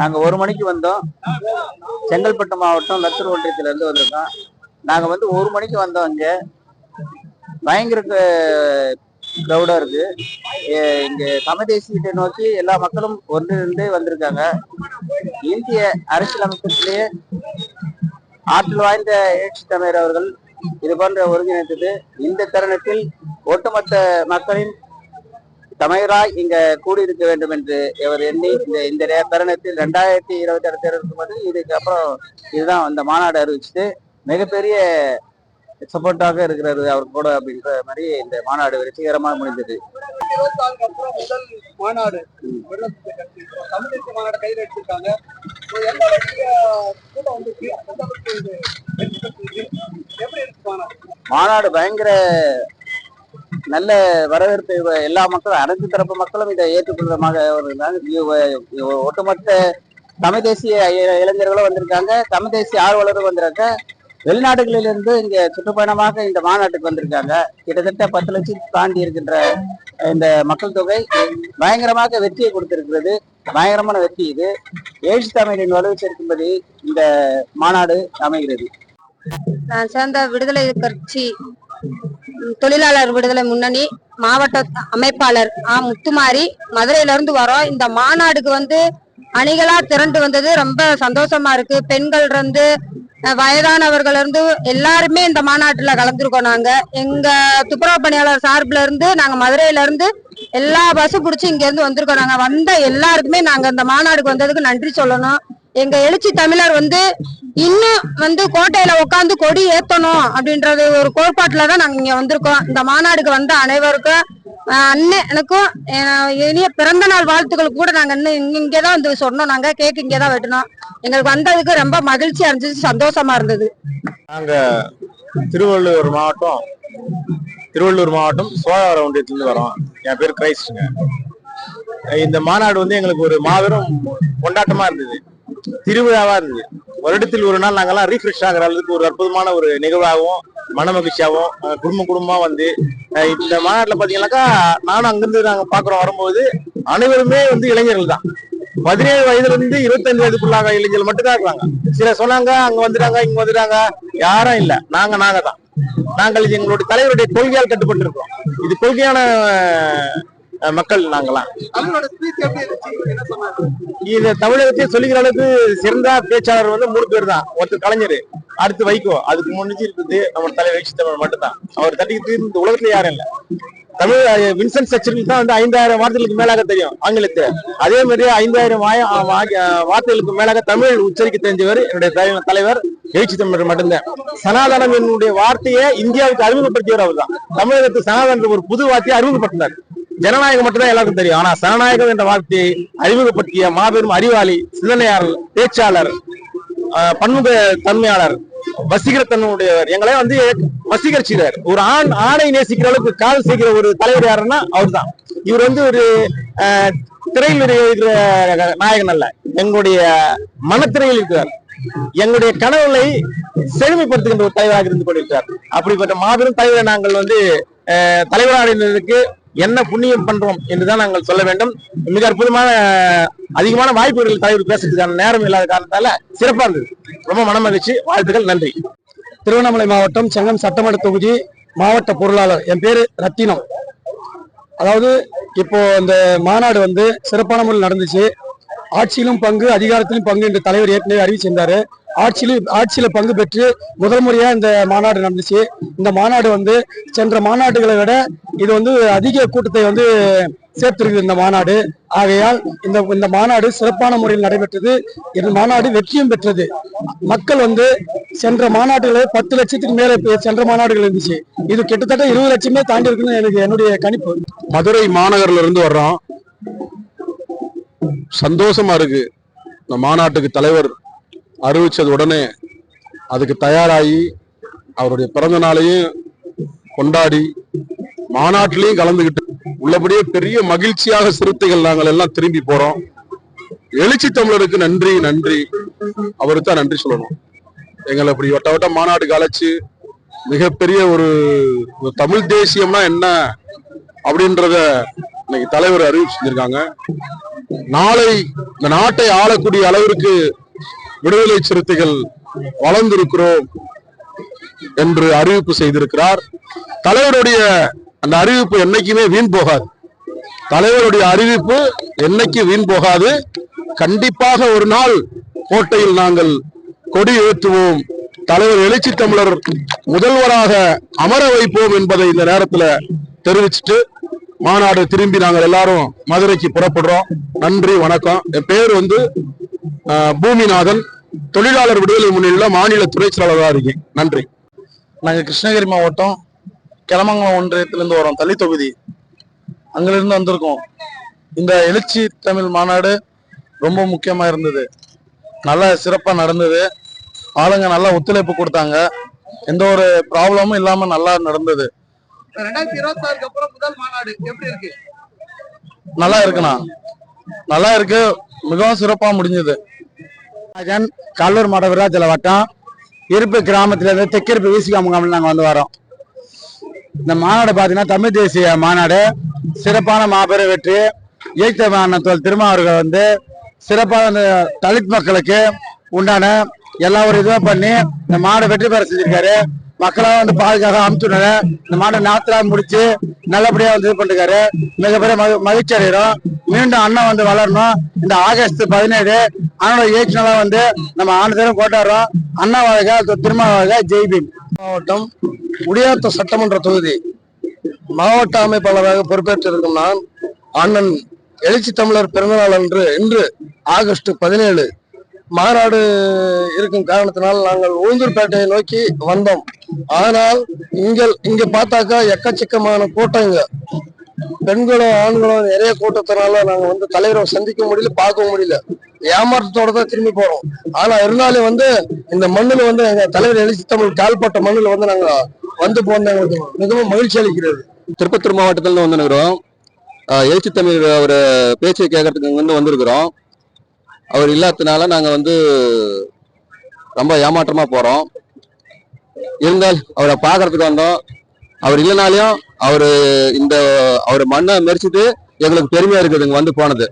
நாங்க 1 மணிக்கு வந்தோம். செங்கல்பட்டு மாவட்டம் லத்தூர் ஒன்றியத்துல இருந்து வந்திருக்கோம். நாங்க வந்து 1 மணிக்கு வந்தோம். இங்க பயங்கர கிரௌடா இருக்கு. இங்க தமிழ்தேசியத்தை நோக்கி எல்லா மக்களும் ஒன்றிணைந்து வந்திருக்காங்க. இந்திய அரசியலமைப்பிலேயே ஆற்றல் வாய்ந்த எழுச்சி தமிழர் அவர்கள் இது போன்ற ஒருங்கிணைத்தது. இந்த தருணத்தில் ஒட்டுமொத்த மக்களின் தமிழராய் இங்க கூடியிருக்க வேண்டும் என்று அவர் எண்ணி இந்த தருணத்தில் 2026 தேர்தலுக்கு போது இதுக்கு அப்புறம் இதுதான் அந்த மாநாடு அறிவிச்சுட்டு மிகப்பெரிய சப்போர்ட்டாக இருக்கிறாரு அவர் கூட அப்படின்ற மாதிரி இந்த மாநாடு வெற்றிகரமாக முடிந்தது. முதல் மாநாடு மாநாடு கையில் எடுத்திருக்காங்க. மாநாடு பயங்கர நல்ல வரவேற்பு. எல்லா மக்களும் அனைத்து தரப்பு மக்களும் இதை ஏற்றுக்கொள்வதாக ஒட்டுமொத்த தமிழ் தேசிய இளைஞர்களும் வந்திருக்காங்க. தமிழ் தேசிய ஆர்வலரும் வந்திருக்காங்க. வெளிநாடுகளிலிருந்து இங்க சுற்றுப்பயணமாக இந்த மாநாட்டுக்கு வந்திருக்காங்க. கிட்டத்தட்ட 10 லட்சம் தாண்டி இருக்கின்ற இந்த மக்கள் தொகை பயங்கரமாக வெற்றியை கொடுத்திருக்கிறது. பயங்கரமான வெற்றி இது. எழுச்சி தமிழின் வலுவை சேர்க்கும்படி இந்த மாநாடு அமைகிறது. நான் சேர்ந்த விடுதலை கட்சி தொழிலாளர் விடுதலை முன்னணி மாவட்ட அமைப்பாளர் முத்துமாரி மதுரையில இருந்து வரோம். இந்த மாநாடுக்கு வந்து அணிகளா திரண்டு வந்தது ரொம்ப சந்தோஷமா இருக்கு. பெண்கள் இருந்து வயதானவர்கள் இருந்து எல்லாருமே இந்த மாநாட்டுல கலந்துருக்கோம். நாங்க எங்க துப்புரவு பணியாளர் சார்பில இருந்து நாங்க மதுரையில இருந்து எல்லா பஸ்ஸும் பிடிச்சி இங்க இருந்து வந்திருக்கோம். நாங்க வந்த எல்லாருக்குமே நாங்க இந்த மாநாடுக்கு வந்ததுக்கு நன்றி சொல்லணும். எங்க எழுச்சி தமிழர் வந்து இன்னும் வந்து கோட்டையில உட்காந்து கொடி ஏத்தணும் அப்படின்றது ஒரு கோட்பாட்டுலதான் நாங்க இங்க வந்திருக்கோம். இந்த மாநாடுக்கு வந்த அனைவருக்கும் அண்ணனுக்கும் இனிய பிறந்த நாள் வாழ்த்துக்கள் கூட நாங்க இன்னும் இங்கதான் வந்து சொன்னோம். நாங்க கேக் இங்கதான் வெட்டணும். எங்களுக்கு வந்ததுக்கு ரொம்ப மகிழ்ச்சியா இருந்துச்சு, சந்தோஷமா இருந்தது. நாங்க திருவள்ளூர் மாவட்டம் சோழவரம் ஒன்றியத்திலிருந்து வரோம். என் பேர் கிரைஸ்டுங்க. இந்த மாநாடு வந்து எங்களுக்கு ஒரு மாபெரும் கொண்டாட்டமா இருந்தது, திருவிழாவா இருந்தது. வருடத்தில் ஒரு நாள் நாங்கெல்லாம் ரீஃப்ரெஷ் ஆகிற அளவுக்கு ஒரு அற்புதமான ஒரு நிகழ்வாகவும் மன மகிழ்ச்சியாகவும் குடும்பமா வந்து இந்த மாநாட்டில் பாத்தீங்கன்னாக்கா நானும் அங்கிருந்து நாங்க பாக்குறோம். வரும்போது அனைவருமே வந்து இளைஞர்கள் தான். 17 வயதுல இருந்து 25 வயதுக்குள்ளாக இளைஞர்கள் மட்டும்தான் இருக்காங்க. சில சொன்னாங்க அங்க வந்துட்டாங்க இங்க வந்துட்டாங்க, யாரும் இல்ல. நாங்க தான். நாங்கள் எங்களுடைய தலைவருடைய கொள்கையால் கட்டுப்பட்டு இருக்கோம். இது கொள்கையான மக்கள் நாங்களாம். இந்த தமிழகத்தை சொல்லிக்கிற அளவுக்கு சிறந்த பேச்சாளர் வந்து 3 பேர் தான். ஒருத்தர் கலைஞர், அடுத்து வைகோ, அதுக்கு முன்னிச்சு இருக்குது நம்ம தலைவர் எழுச்சி தமிழர் மட்டும்தான். அவர் தட்டிக்கு இந்த உலகத்துல யாரும் இல்லை. தமிழ் வின்சென்ட் சர்ச்சிலுக்கு தான் வந்து 5000 வார்த்தைகளுக்கு மேலாக தெரியும் ஆங்கிலத்தை. அதே மாதிரி 5000 வார்த்தைகளுக்கு மேலாக தமிழ் உச்சரிக்க தெரிஞ்சவர் என்னுடைய தலைவர் எழுச்சி தமிழர் மட்டும்தான். சனாதனம் என்னுடைய வார்த்தையை இந்தியாவுக்கு அறிமுகப்படுத்தியவர் அவர் தான். தமிழகத்து சனாதனம் ஒரு புது வார்த்தையை அறிமுகப்படுத்தினார். ஜனநாயகம் மட்டும்தான் எல்லாருக்கும் தெரியும். ஆனா சனநாயகம் என்ற வார்த்தையை அறிமுகப்படுத்திய மாபெரும் அறிவாளி, சிந்தனையாளர், பேச்சாளர், பன்முக தன்மையாளர், வசீகர தன்மையுடையவர். எங்களை வந்து வசீகரிச்சார். ஒரு ஆணை நேசிக்கிற அளவுக்கு காதல் செய்கிற ஒரு தலைவர் யாருன்னா அவர் தான். இவர் வந்து ஒரு திரையில் இருக்கிற நாயகன் அல்ல, எங்களுடைய மனத்திரையில் இருக்கிறார். எங்களுடைய கனவுகளை செழுமைப்படுத்துகின்ற ஒரு தலைவராக இருந்து கொண்டிருக்கிறார். அப்படிப்பட்ட மாபெரும் தலைவரை நாங்கள் வந்து தலைவராக என்ன புண்ணியம் பண்றோம் என்றுதான் நாங்கள் சொல்ல வேண்டும். மிக அற்புதமான அதிகமான வாய்ப்புகள் தலைவர் பேசுறதுக்கான நேரம் இல்லாத காரணத்தால சிறப்பா இருந்தது. ரொம்ப மனமகிழ்ச்சி. வாழ்த்துக்கள், நன்றி. திருவண்ணாமலை மாவட்டம் செங்கம் சட்டமன்ற தொகுதி மாவட்ட பொருளாளர். என் பேரு ரத்தினம். அதாவது இப்போ இந்த மாநாடு வந்து சிறப்பான முறையில் நடந்துச்சு. ஆட்சியிலும் பங்கு, அதிகாரத்திலும் பங்கு என்று தலைவர் ஏற்கனவே அறிவிச்சிருந்தாரு. ஆட்சியில பங்கு பெற்று முதல் முறையா இந்த மாநாடு நடந்துச்சு. இந்த மாநாடு வந்து சென்ற மாநாடுகளை விட இது வந்து அதிக கூட்டத்தை வந்து சேர்த்திருக்குது இந்த மாநாடு. ஆகையால் இந்த மாநாடு சிறப்பான முறையில் நடைபெற்றது. இந்த மாநாடு வெற்றியும் பெற்றது. மக்கள் வந்து சென்ற மாநாடுகளை 10 லட்சத்துக்கு மேல சென்ற மாநாடுகள் இருந்துச்சு. இது கிட்டத்தட்ட 20 லட்சமே தாண்டி இருக்குன்னு எனக்கு என்னுடைய கணிப்பு. மதுரை மாநகர்ல இருந்து வர்றோம். சந்தோஷமா இருக்கு. இந்த மாநாட்டுக்கு தலைவர் அறிவிச்சது உடனே அதுக்கு தயாராகி அவருடைய பிறந்த நாளையும் கொண்டாடி மாநாட்டிலையும் கலந்துகிட்டு உள்ளபடியே பெரிய மகிழ்ச்சியாக சிறுத்தைகள் நாங்கள் எல்லாம் திரும்பி போறோம். எழுச்சி தமிழருக்கு நன்றி. அவருக்கு தான் நன்றி சொல்லணும். எங்களை இப்படி வட்ட மாநாட்டுக்கு அழைச்சு மிகப்பெரிய ஒரு தமிழ் தேசியம்னா என்ன அப்படின்றத இன்னைக்கு தலைவர் அறிவிப்பு செஞ்சிருக்காங்க. நாளை இந்த நாட்டை ஆளக்கூடிய அளவிற்கு விடுதலை சிறுத்தைகள் வளர்ந்திருக்கிறோம் என்று அறிவிப்பு செய்திருக்கிறார். தலைவருடைய அந்த அறிவிப்பு என்னைக்குமே வீண் போகாது. தலைவருடைய அறிவிப்பு என்னைக்கு வீண் போகாது. கண்டிப்பாக ஒரு நாள் கோட்டையில் நாங்கள் கொடி ஏற்றுவோம், தலைவர் எழுச்சி தமிழர் முதல்வராக அமர வைப்போம் என்பதை இந்த நேரத்துல தெரிவிச்சுட்டு மாநாடு திரும்பி நாங்கள் எல்லாரும் மதுரைக்கு புறப்படுறோம். நன்றி, வணக்கம். என் பேர் பூமிநாதன், தொழிலாளர் விடுதலை முன்னணியில மாநில துணை செயலாளராக இருக்கேன். நன்றி. நாங்கள் கிருஷ்ணகிரி மாவட்டம் கிளமங்கலம் ஒன்றியத்திலிருந்து வரோம், தளி தொகுதி. அங்கிலிருந்து வந்திருக்கோம். இந்த எழுச்சி தமிழ் மாநாடு ரொம்ப முக்கியமா இருந்தது. நல்லா சிறப்பா நடந்தது. ஆளுங்க நல்லா ஒத்துழைப்பு கொடுத்தாங்க. எந்த ஒரு ப்ராப்ளமும் இல்லாம நல்லா நடந்தது. 2026 அப்புறம் முதல் மாநாடு எப்படி இருக்கு? நல்லா இருக்குண்ணா, நல்லா இருக்கு. மிகவும் சிறப்பா முடிஞ்சது. கடலூர் மாவட்ட விருதாச்சல வட்டம் இருப்பு கிராமத்துல இருந்து தெற்கிருப்பு வீசிக்காம நாங்க வந்து வரோம். இந்த மாநாடு பாத்தீங்கன்னா தமிழ் தேசிய மாநாடு சிறப்பான மாபெரும் வெற்றி. இயக்க திருமாவர்கள் சிறப்பான இந்த தலித் மக்களுக்கு உண்டான எல்லா ஒரு இதுவும் பண்ணி இந்த மாடை வெற்றி பெற செஞ்சிருக்காரு. மக்களாக பாதுகாக்க அமுத்துனாரு. இந்த மாடை நாத்திரா முடிச்சு நல்லபடியா இது பண்ணிருக்காரு. மிகப்பெரிய மகிழ்ச்சி அடைகிறோம். மீண்டும் அண்ணன் வளரணும். இந்த ஆகஸ்ட் 17 அண்ணனோட இயக்குனரா நம்ம ஆண்டுதரும் கொண்டாடுறோம். அண்ணா வாழ்க, திருமா வாழ்க, ஜெய்பீம். மாவட்டம் குடியாத்த சட்டமன்ற தொகுதி மாவட்ட அமைப்பாளராக பொறுப்பேற்றிருக்கும் நான் அண்ணன் எழுச்சி தமிழர் பிறந்தநாள் அன்று இன்று ஆகஸ்ட் 17 மாநாடு இருக்கும் காரணத்தினால் நாங்கள் உளுந்தூர்பேட்டையை நோக்கி வந்தோம். ஆனால் இங்க பார்த்தாக்கா எக்கச்சக்கமான கூட்டங்க, பெண்களும் ஆண்களும் நிறைய கூட்டத்தினால நாங்க தலைவரை சந்திக்க முடியல, பார்க்க முடியல. ஏமாற்றத்தோட தான் திரும்பி போறோம். ஆனா இருந்தாலும் இந்த மண்ணுல எங்க தலைவர் எழுச்சி தமிழ் கால்பட்ட மண்ணுல நாங்க போன எங்களுக்கு மிகவும் மகிழ்ச்சி அளிக்கிறது. திருப்பத்தூர் மாவட்டத்துல வந்துருக்கிறோம். எழுச்சி தமிழ் ஒரு பேச்சை கேட்கறதுக்கு வந்திருக்கிறோம். அவர் இல்லாததுனால நாங்க ரொம்ப ஏமாற்றமா போறோம். இருந்தால் அவரை பாக்குறதுக்கு வந்தோம். அவர் இல்லைனாலையும் அவரு மண்ணை மெரிச்சிட்டு எங்களுக்கு பெருமையா இருக்குதுங்க போனது.